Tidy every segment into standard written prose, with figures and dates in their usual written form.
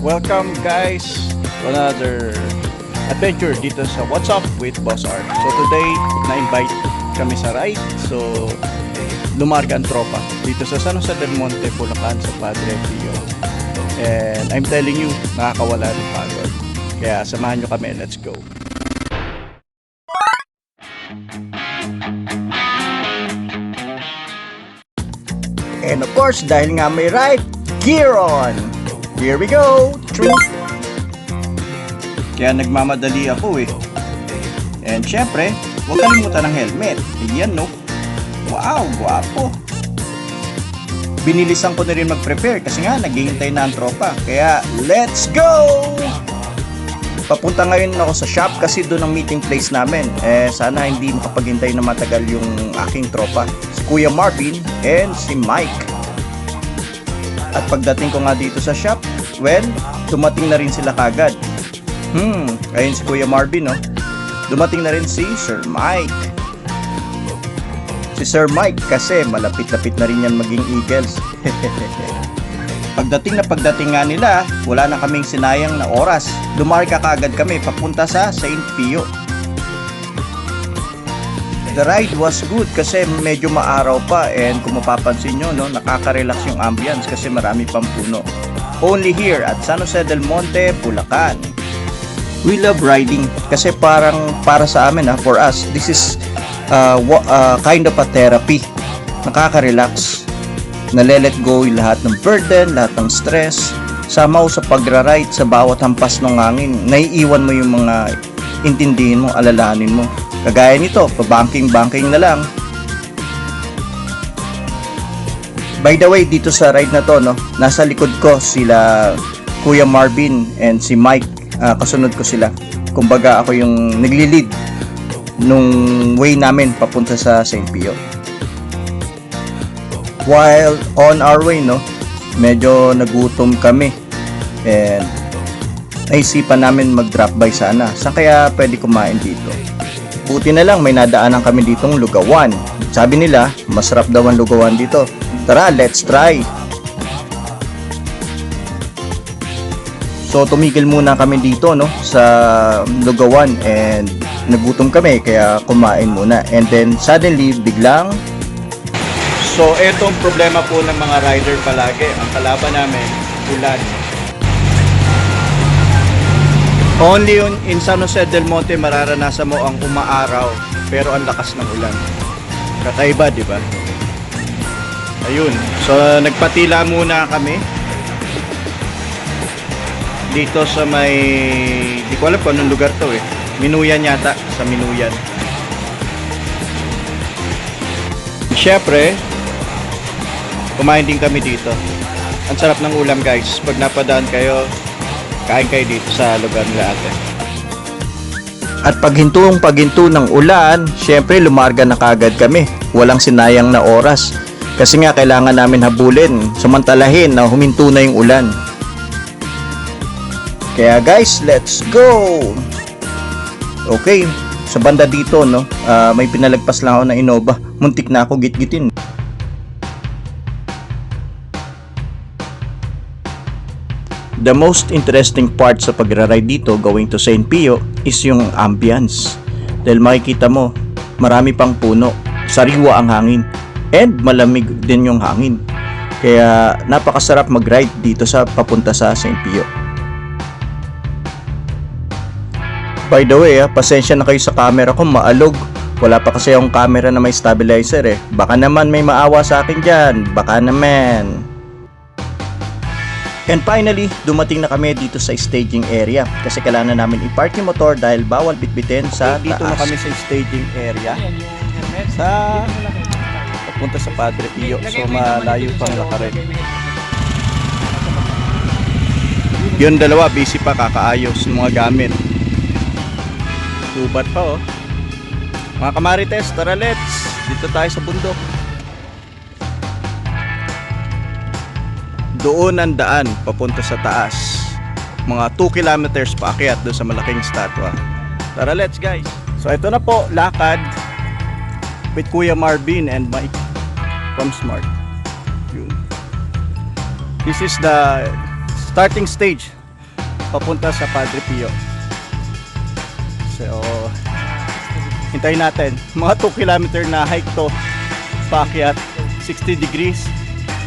Welcome guys to another adventure dito sa What's Up with Boss Art. So today, na-invite kami sa ride. So lumarga ang tropa dito sa San Jose del Monte, Bulacan sa Padre Pio. And I'm telling you, nakakawala ng pagod. Kaya samahan nyo kami, let's go. And of course, dahil nga may ride, gear on! Here we go! Kaya nagmamadali ako eh. And syempre, huwag kalimutan ng helmet. Yan no? Wow, guwapo! Binilisan ko na rin mag-prepare kasi nga naghihintay na ang tropa. Kaya, let's go! Papunta ngayon ako sa shop kasi doon ang meeting place namin. Sana hindi makapaghintay na matagal yung aking tropa. Si Kuya Marvin and si Mike. At pagdating ko nga dito sa shop, well, dumating na rin sila kagad. Ayun si Kuya Marvin, no? Dumating na rin si Sir Mike. Si Sir Mike kasi malapit-lapit na rin yan maging Eagles. Pagdating nga nila, wala na kaming sinayang na oras. Lumarga kagad kami papunta sa St. Pio. The ride was good kasi medyo maaraw pa, and kung mapapansin nyo, no, nakaka-relax yung ambience kasi marami pang puno. Only here at San Jose del Monte, Bulacan. We love riding kasi para sa amin, for us, this is kind of a therapy. Nakaka-relax. Nale-let go yung lahat ng burden, lahat ng stress. Somehow sa pagra-ride, sa bawat hampas ng hangin, naiiwan mo yung mga intindihin mo, alalahanin mo. Kagaya nito, pa-banking na lang. By the way, dito sa ride na to, no, nasa likod ko sila Kuya Marvin and si Mike. Kasunod ko sila. Kumbaga ako yung nagli-lead nung way namin papunta sa St. Pio. While on our way, no, medyo nagutom kami. And naisipan namin mag-drop by sana. Saan kaya pwede kumain dito? Buti na lang may nadaanan kami ditong lugawan. Sabi nila, masarap daw ang lugawan dito. Tara, let's try! So tumigil muna kami dito, no, sa lugawan, and nagutom kami kaya kumain muna. And then suddenly, biglang... So etong problema po ng mga rider palagi. Ang kalaban namin, ulan. Only in San Jose del Monte mararanasan mo ang umaaraw pero ang lakas ng ulan. Kakaiba, di ba? Ayun. So nagpatila muna kami dito sa may, di ko alam kung anong lugar to eh. Minuyan yata, sa Minuyan. Syempre, kumain din kami dito. Ang sarap ng ulam guys. Pag napadaan kayo, kain kayo dito sa lugar nila ate. At paghinto ng ulan, syempre lumarga na kagad kami. Walang sinayang na oras. Kasi nga kailangan namin habulin, samantalahin na huminto na yung ulan. Kaya guys, let's go! Okay, sa banda dito, no, may pinalagpas lang ako na Innova. Muntik na ako gitgitin. The most interesting part sa pagra-ride dito going to St. Pio is yung ambience. Dahil makikita mo, marami pang puno, sariwa ang hangin, and malamig din yung hangin. Kaya napakasarap mag-ride dito sa papunta sa St. Pio. By the way, pasensya na kayo sa camera ko, maalog. Wala pa kasi yung camera na may stabilizer eh. Baka naman may maawa sa akin dyan. Baka naman. And finally, dumating na kami dito sa staging area kasi kailangan namin i-park yung motor dahil bawal bitbitin sa dito taas. na kami sa staging area sa papunta sa Padre Pio. So malayo pang lakarin. Yung dalawa busy pa kakaayos ng mga gamit. Subat pa oh. Mga kamarites, tara let's. Dito tayo sa bundok. Doon ang daan papunta sa taas. Mga 2 kilometers paakyat doon sa malaking statwa. Tara let's guys. So ito na po, lakad with Kuya Marvin and Mike from Smart. Yun. This is the starting stage papunta sa Padre Pio. So, hintayin natin. Mga 2 kilometer na hike to. Paakyat, 60 degrees.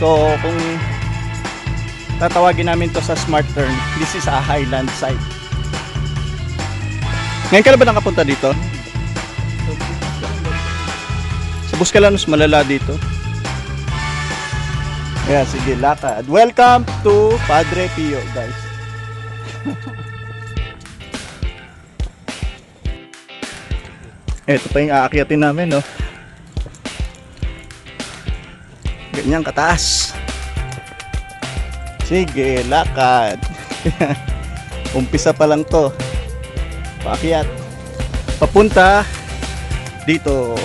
So, kung tatawagin namin to sa smart turn, this is a highland site. Ngayon ka na ba nakapunta dito? Sa Buscalanos, malala dito. Kaya sige, lakad. Welcome to Padre Pio, guys. Ito pa yung aakyatin namin, no? Ganyang kataas. Sige, lakad. Umpisa pa lang to. Paakyat. Papunta dito.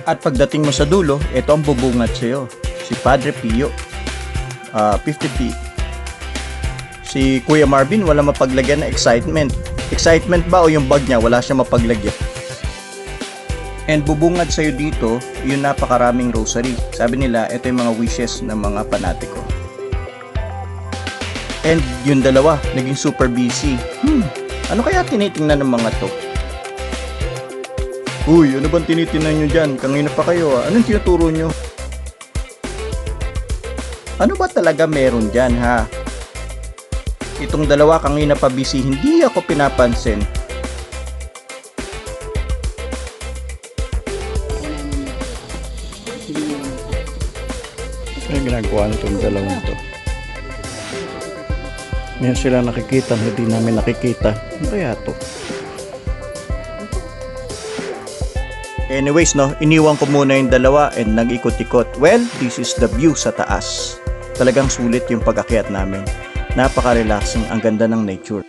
At pagdating mo sa dulo, ito ang bubungat sa'yo. Si Padre Pio. 50 feet. Si Kuya Marvin wala mapaglagyan na excitement. Excitement ba o yung bag niya wala siya mapaglagyan? And bubungad sa'yo dito, yung napakaraming rosary. Sabi nila, ito yung mga wishes ng mga panatiko. And yung dalawa, naging super busy. Ano kaya tinitingnan ng mga to? Uy, ano bang tinitingnan nyo dyan? Kanina pa kayo ah. Anong tinuturo nyo? Ano ba talaga meron dyan ha? Itong dalawa kanina pa busy, hindi ako pinapansin. Ano ginagawa nitong dalawang to? Ngayon sila nakikita, hindi namin nakikita. Ano kaya to? Anyways, no, iniwan ko muna yung dalawa and nag-ikot-ikot. Well, this is the view sa taas. Talagang sulit yung pag-akyat namin. Napaka-relaxing, ang ganda ng nature.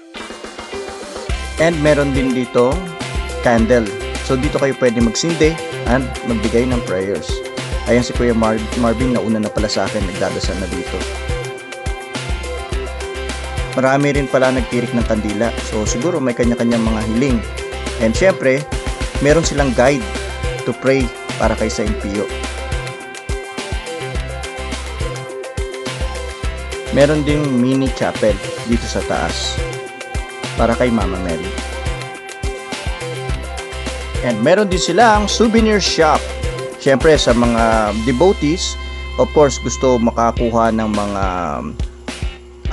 And meron din dito candle. So dito kayo pwede magsindi and magbigay ng prayers. Ayan si Kuya Marvin, nauna na pala sa akin, nagdadasal na dito. Marami rin pala nagtirik ng kandila. So siguro may kanya-kanyang mga hiling. And syempre, meron silang guide to pray para kay Saint Pio. Meron ding mini chapel dito sa taas para kay Mama Mary. And meron din silang souvenir shop. Siyempre sa mga devotees, of course gusto makakuha ng mga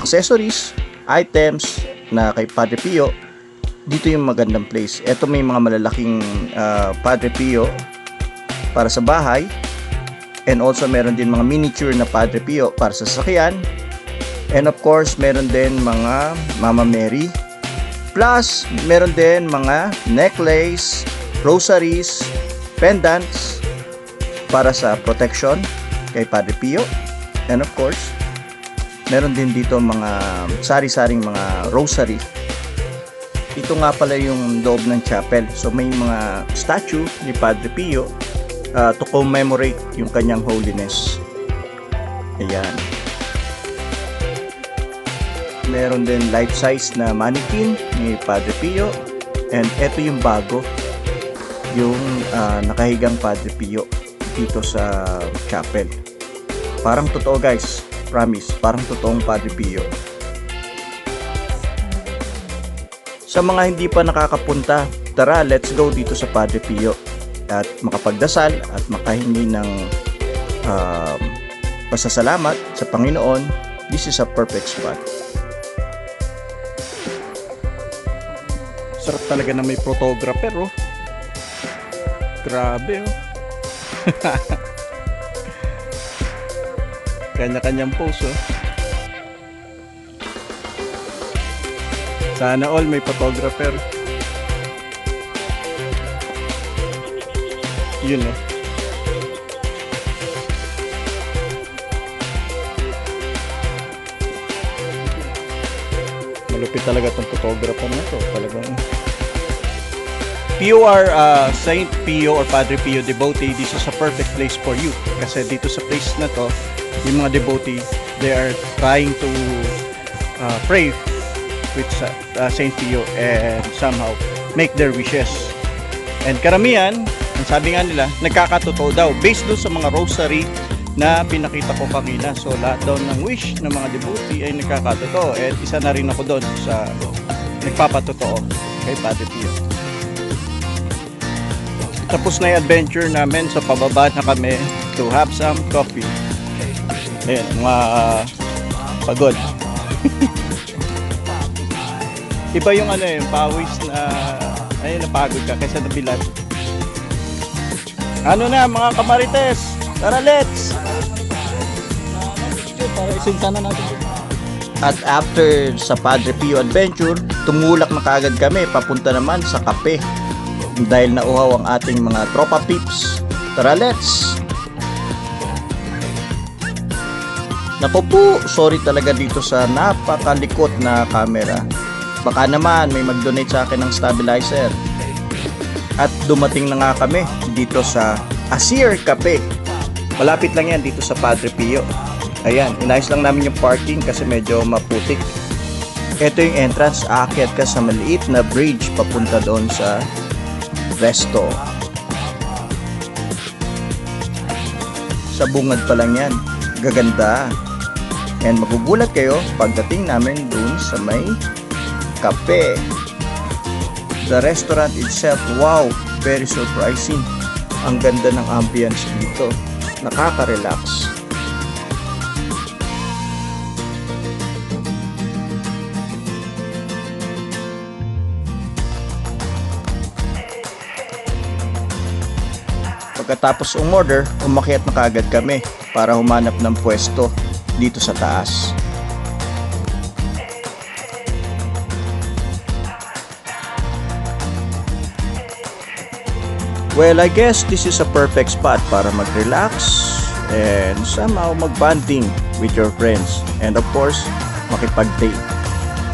accessories, items na kay Padre Pio. Dito yung magandang place. Ito may mga malalaking Padre Pio para sa bahay. And also meron din mga miniature na Padre Pio para sa sasakyan. And of course, meron din mga Mama Mary. Plus, meron din mga necklace, rosaries, pendants para sa protection kay Padre Pio. And of course, meron din dito mga sari-saring mga rosary. Ito nga pala yung loob ng chapel. So may mga statue ni Padre Pio to commemorate yung kanyang holiness. Ayan. Meron din life-size na mannequin ni Padre Pio. And ito yung bago. Yung nakahigang Padre Pio dito sa chapel. Parang totoo guys. Promise. Parang totoong Padre Pio. Sa mga hindi pa nakakapunta, tara, let's go dito sa Padre Pio at makapagdasal at makahingi ng pasasalamat sa Panginoon. This is a perfect spot. Sarap talaga na may photographer, oh. Grabe, oh. Kanya-kanyang pose, oh. Sana all may photographer. Yun, oh. Malupit talaga tong photographer na to. Talagang If you are Saint Pio or Padre Pio devotee, this is a perfect place for you. Kasi dito sa place na to, yung mga devotee, they are trying to pray with Saint Pio and somehow make their wishes. And karamihan, ang sabi nga nila, nagkakatotoo daw based doon sa mga rosary na pinakita ko kanina. So lahat daw ng wish ng mga devotee ay nagkakatotoo. At isa na rin ako doon sa nagpapatotoo kay Padre Pio. Tapos na yung adventure namin, so pababa na kami to have some coffee. Ayan, mga pagod. Iba yung ano yung pawis na ayun, napagod ka kaysa nabilat. Ano na mga kamarites, tara let's! Para isinta na natin. At after sa Padre Pio adventure, tumulak na kagad kami papunta naman sa kape. Dahil nauhaw ang ating mga tropa peeps. Tara let's! Naku po, sorry talaga dito sa napakalikot na camera. Baka naman may mag-donate sa akin ng stabilizer. At dumating na nga kami dito sa Asir Cafe. Malapit lang yan dito sa Padre Pio. Ayan, inayos lang namin yung parking kasi medyo maputik. Ito yung entrance, aakyat ka sa maliit na bridge papunta doon sa resto. Sa bungad pa lang yan, gaganda. And magugulat kayo pagdating namin dun sa may kape. The restaurant itself, wow, very surprising. Ang ganda ng ambience dito, nakaka-relax. Pagkatapos umorder, umakyat na kagad kami para humanap ng pwesto dito sa taas. Well, I guess this is a perfect spot para mag-relax and somehow mag-bonding with your friends. And of course, makipag-date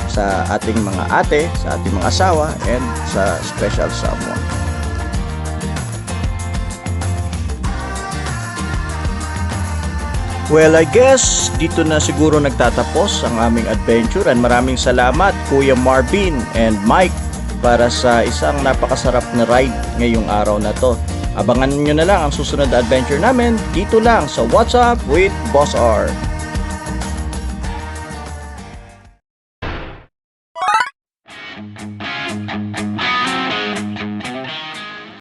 sa ating mga ate, sa ating mga asawa, and sa special someone. Well, I guess dito na siguro nagtatapos ang aming adventure and maraming salamat Kuya Marvin and Mike para sa isang napakasarap na ride ngayong araw na to. Abangan nyo na lang ang susunod na adventure namin dito lang sa What's Up with Boss R.